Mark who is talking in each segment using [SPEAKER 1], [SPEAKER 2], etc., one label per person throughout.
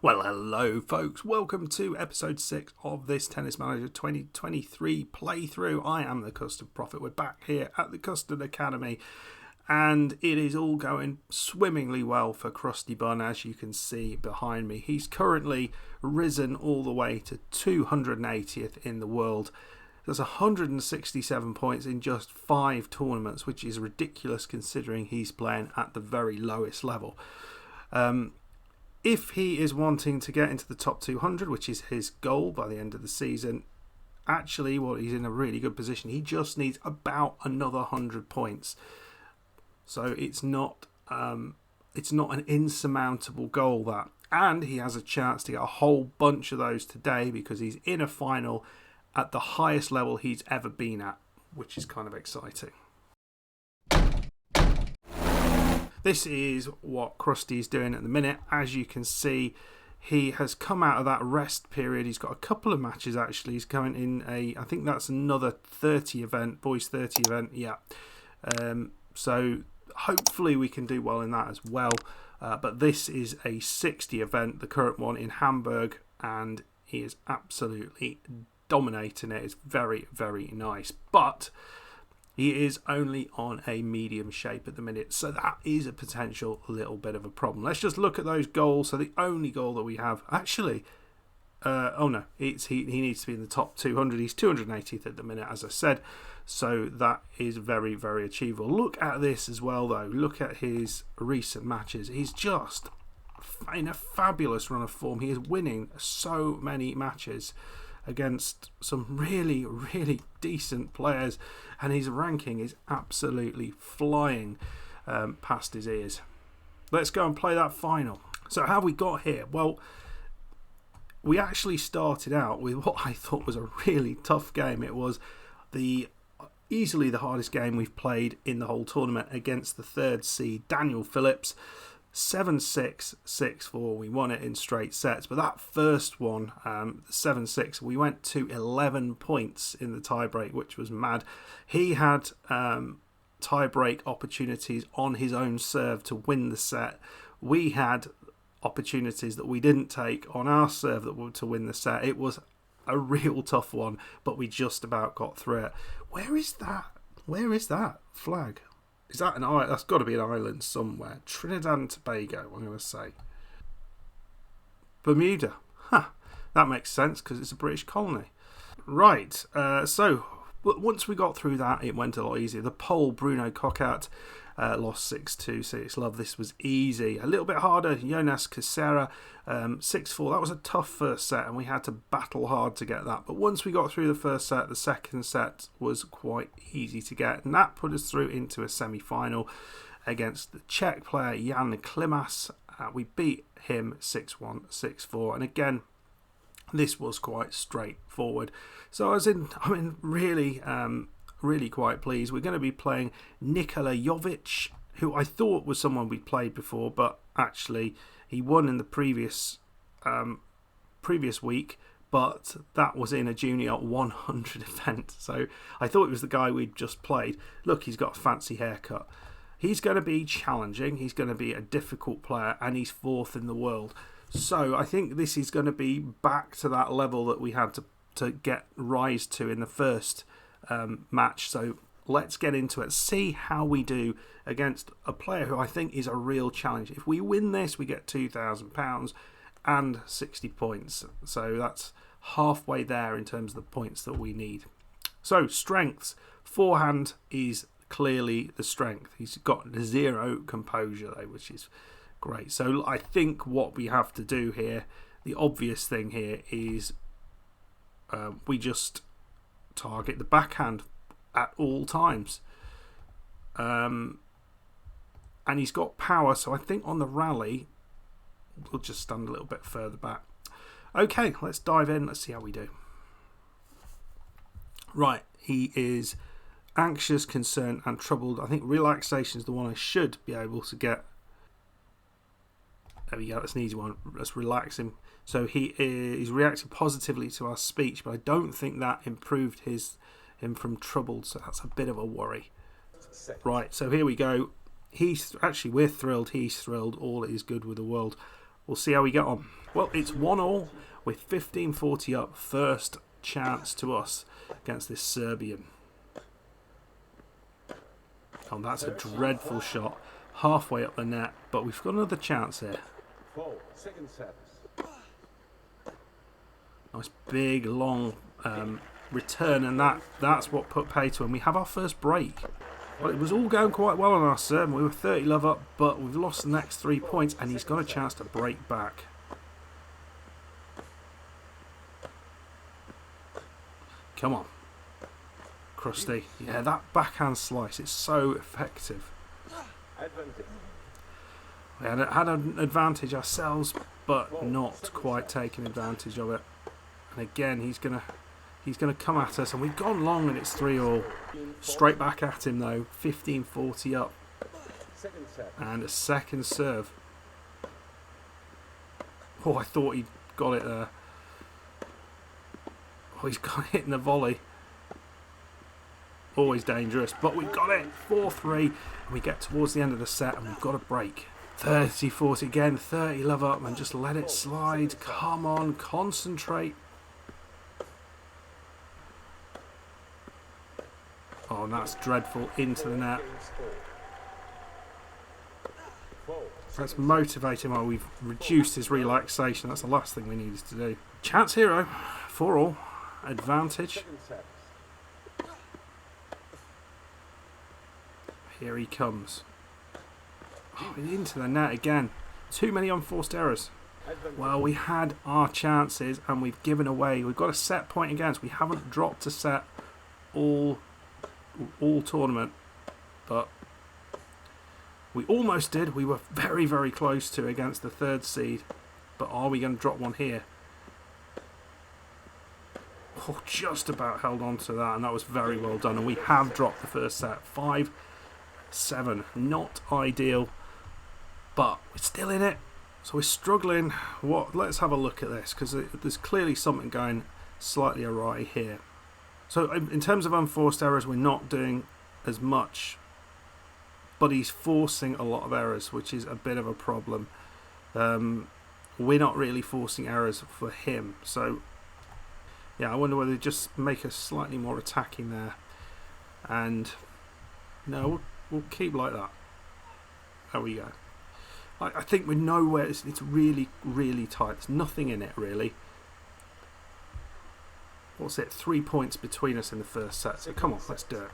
[SPEAKER 1] Well, hello folks, welcome to episode 6 of this Tennis Manager 2023 playthrough. I am the Custard Prophet. We're back here at the Custard Academy and it is all going swimmingly well for Crusty Bun, as you can see behind me. He's currently risen all the way to 280th in the world. There's 167 points in just 5 tournaments, which is ridiculous considering he's playing at the very lowest level. If he is wanting to get into the top 200, which is his goal by the end of the season, actually, well, he's in a really good position. He just needs about another 100 points. So it's not an insurmountable goal, that. And he has a chance to get a whole bunch of those today because he's in a final at the highest level he's ever been at, which is kind of exciting. This is what Crusty's doing at the minute. As you can see, he has come out of that rest period. He's got a couple of matches actually. He's going in I think that's another 30 event, boys 30 event, yeah. So hopefully we can do well in that as well. But this is a 60 event, the current one in Hamburg, and he is absolutely dominating it. It's very, very nice. But he is only on a medium shape at the minute, so that is a potential little bit of a problem. Let's just look at those goals. So the only goal that we have, actually, he needs to be in the top 200. He's 280th at the minute, as I said, so that is very, very achievable. Look at this as well, though. Look at his recent matches. He's just in a fabulous run of form. He is winning so many matches against some really, really decent players, and his ranking is absolutely flying past his ears. Let's go and play that final. So how have we got here? Well, we actually started out with what I thought was a really tough game. It was easily the hardest game we've played in the whole tournament against the 3rd seed Daniel Phillips. 7-6, 6-4. We won it in straight sets. But that first one, 7-6, we went to 11 points in the tiebreak, which was mad. He had tiebreak opportunities on his own serve to win the set. We had opportunities that we didn't take on our serve to win the set. It was a real tough one, but we just about got through it. Where is that? Where is that flag? Is that an island? That's got to be an island somewhere. Trinidad and Tobago, I'm going to say. Bermuda. Huh. That makes sense because it's a British colony. Right. So once we got through that, it went a lot easier. The Pole, Bruno Cocat, lost 6-2, 6-love. This was easy. A little bit harder. Jonas Casera, 6-4. That was a tough first set, and we had to battle hard to get that. But once we got through the first set, the second set was quite easy to get, and that put us through into a semi-final against the Czech player Jan Klimas. We beat him 6-1, 6-4, and again, this was quite straightforward. So I'm really quite pleased. We're going to be playing Nikola Jovic, who I thought was someone we'd played before, but actually he won in the previous week, but that was in a junior 100 event. So I thought it was the guy we'd just played. Look, he's got a fancy haircut. He's going to be challenging. He's going to be a difficult player, and he's 4th in the world. So I think this is going to be back to that level that we had to rise to in the first match. So let's get into it, see how we do against a player who I think is a real challenge. If we win this, we get £2,000 and 60 points, so that's halfway there in terms of the points that we need. So strengths, forehand is clearly the strength. He's got 0 composure though, which is great. So I think what we have to do here, the obvious thing here is we just target the backhand at all times, and he's got power, so I think on the rally we'll just stand a little bit further back. Okay, let's dive in. Let's see how we do. Right, he is anxious, concerned and troubled. I think relaxation is the one I should be able to get. There we go, that's an easy one. Let's relax him. So he's reacting positively to our speech, but I don't think that improved him from troubled, so that's a bit of a worry. Right, so here we go. We're thrilled, he's thrilled, all is good with the world. we'll see how we get on. Well, it's 1-1 with 15:40 up. First chance to us against this Serbian. Oh, that's a dreadful shot. Halfway up the net, but we've got another chance here. Nice big, long return, and that's what put pay to him. We have our first break. Well, it was all going quite well on our serve. We were 30 love up, but we've lost the next 3 points, and he's got a chance to break back. Come on. Crusty. Yeah, that backhand slice, it's so effective. We had an advantage ourselves, but not quite taking advantage of it. And again, he's gonna come at us, and we've gone long, and it's 3-3. Straight back at him though. 15:40 up, and a second serve. Oh, I thought he'd got it there. Oh, he's got it in the volley. Always dangerous, but we've got it. 4-3, and we get towards the end of the set, and we've got a break. 30-40 again. 30 love up, and just let it slide. Come on, concentrate. Oh, and that's dreadful into the net. Let's motivate him. Oh, we've reduced his relaxation. That's the last thing we needed to do. Chance hero. 4-4. Advantage. Here he comes. Oh, into the net again. Too many unforced errors. Well, we had our chances and we've given away. We've got a set point against. We haven't dropped a set all tournament, but we almost did. We were very, very close to against the third seed, but are we going to drop one here? Oh, just about held on to that, and that was very well done. And we have dropped the first set. 5-7. Not ideal, but we're still in it. So we're struggling. Let's have a look at this, because there's clearly something going slightly awry here. So in terms of unforced errors, we're not doing as much, but he's forcing a lot of errors, which is a bit of a problem. We're not really forcing errors for him. So yeah, I wonder whether they just make us slightly more attacking there. And no, we'll keep like that. There we go. I think we're nowhere. It's really, really tight. There's nothing in it, really. What's it? 3 points between us in the first set. So come on, let's do it.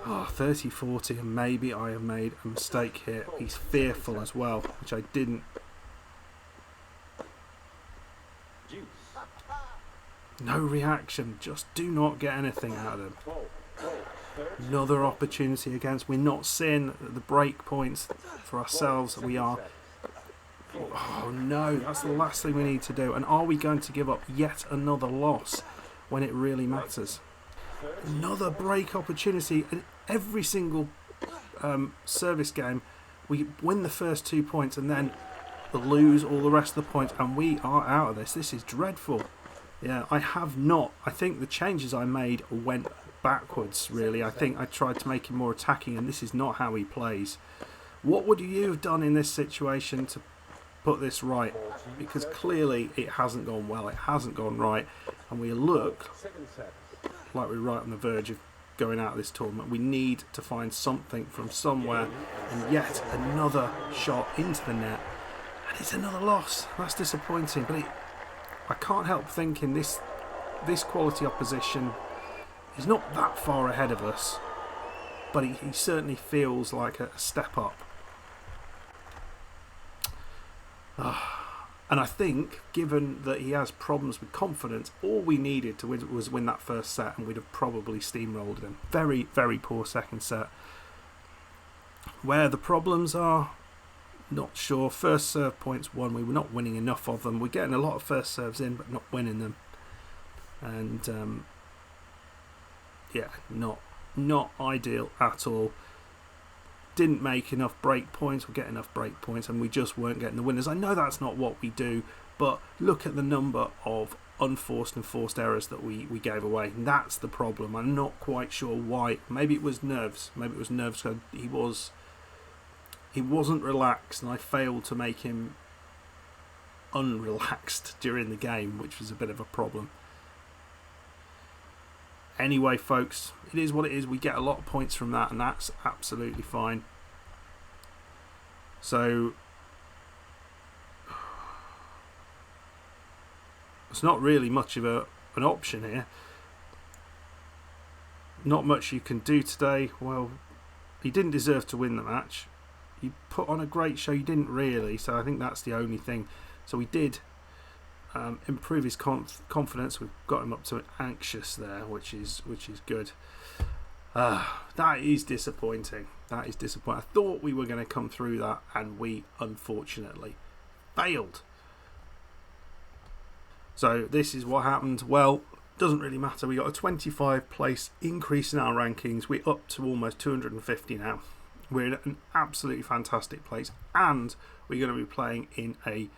[SPEAKER 1] Oh, 30-40, and maybe I have made a mistake here. He's fearful as well, which I didn't. No reaction. Just do not get anything out of him. Another opportunity against. We're not seeing the break points for ourselves. We are. Oh no, that's the last thing we need to do. And are we going to give up yet another loss when it really matters? Another break opportunity. In every single service game, we win the first 2 points and then lose all the rest of the points, and we are out of this. This is dreadful. Yeah, I think the changes I made went backwards, really. I think I tried to make him more attacking, and this is not how he plays. What would you have done in this situation to put this right? Because clearly it hasn't gone well, it hasn't gone right, and we look like we're right on the verge of going out of this tournament. We need to find something from somewhere, and yet another shot into the net, and it's another loss. That's disappointing, but I can't help thinking this quality opposition is not that far ahead of us, but he certainly feels like a step up. And I think, given that he has problems with confidence, all we needed to win was win that first set, and we'd have probably steamrolled him. Very, very poor second set. Where the problems are, not sure. First serve points won. We were not winning enough of them. We're getting a lot of first serves in, but not winning them. And yeah, not ideal at all. Didn't make enough break points. We're getting enough break points, and we just weren't getting the winners. I know that's not what we do, but look at the number of unforced and forced errors that we gave away. And that's the problem. I'm not quite sure why. Maybe it was nerves. Maybe it was nerves. He was he wasn't relaxed, and I failed to make him unrelaxed during the game, which was a bit of a problem. Anyway, folks, it is what it is. We get a lot of points from that, and that's absolutely fine. So it's not really much of an option here. Not much you can do today. Well, he didn't deserve to win the match. He put on a great show. He didn't really, so I think that's the only thing. So he did improve his confidence. We've got him up to anxious there, which is good. That is disappointing. That is disappointing. I thought we were going to come through that, and we unfortunately failed. So this is what happened. Well, doesn't really matter. We got a 25 place increase in our rankings. We're up to almost 250 now. We're in an absolutely fantastic place, and we're going to be playing in a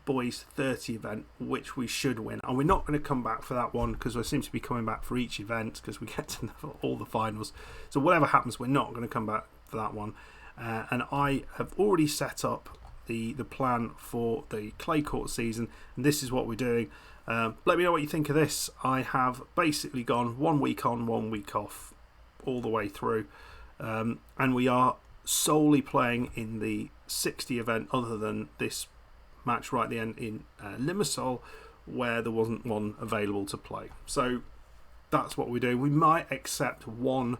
[SPEAKER 1] boys 30 event, which we should win. And we're not going to come back for that one because we seem to be coming back for each event because we get to all the finals. So whatever happens, we're not going to come back for that one. And I have already set up the plan for the clay court season, and this is what we're doing. Let me know what you think of this. I have basically gone 1 week on, 1 week off all the way through, and we are solely playing in the 60 event, other than this match right at the end in Limassol, where there wasn't one available to play. So that's what we're doing. We might accept one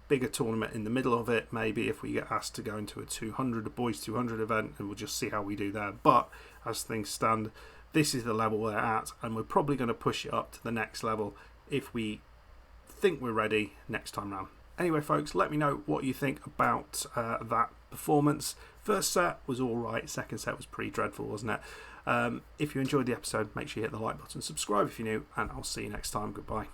[SPEAKER 1] bigger tournament in the middle of it, maybe, if we get asked to go into a boys 200 event, and we'll just see how we do there. But as things stand, this is the level we're at, and we're probably going to push it up to the next level if we think we're ready next time round. Anyway, folks, let me know what you think about that performance. First set was all right. Second set was pretty dreadful, wasn't it? If you enjoyed the episode, make sure you hit the like button, subscribe if you're new, and I'll see you next time. Goodbye.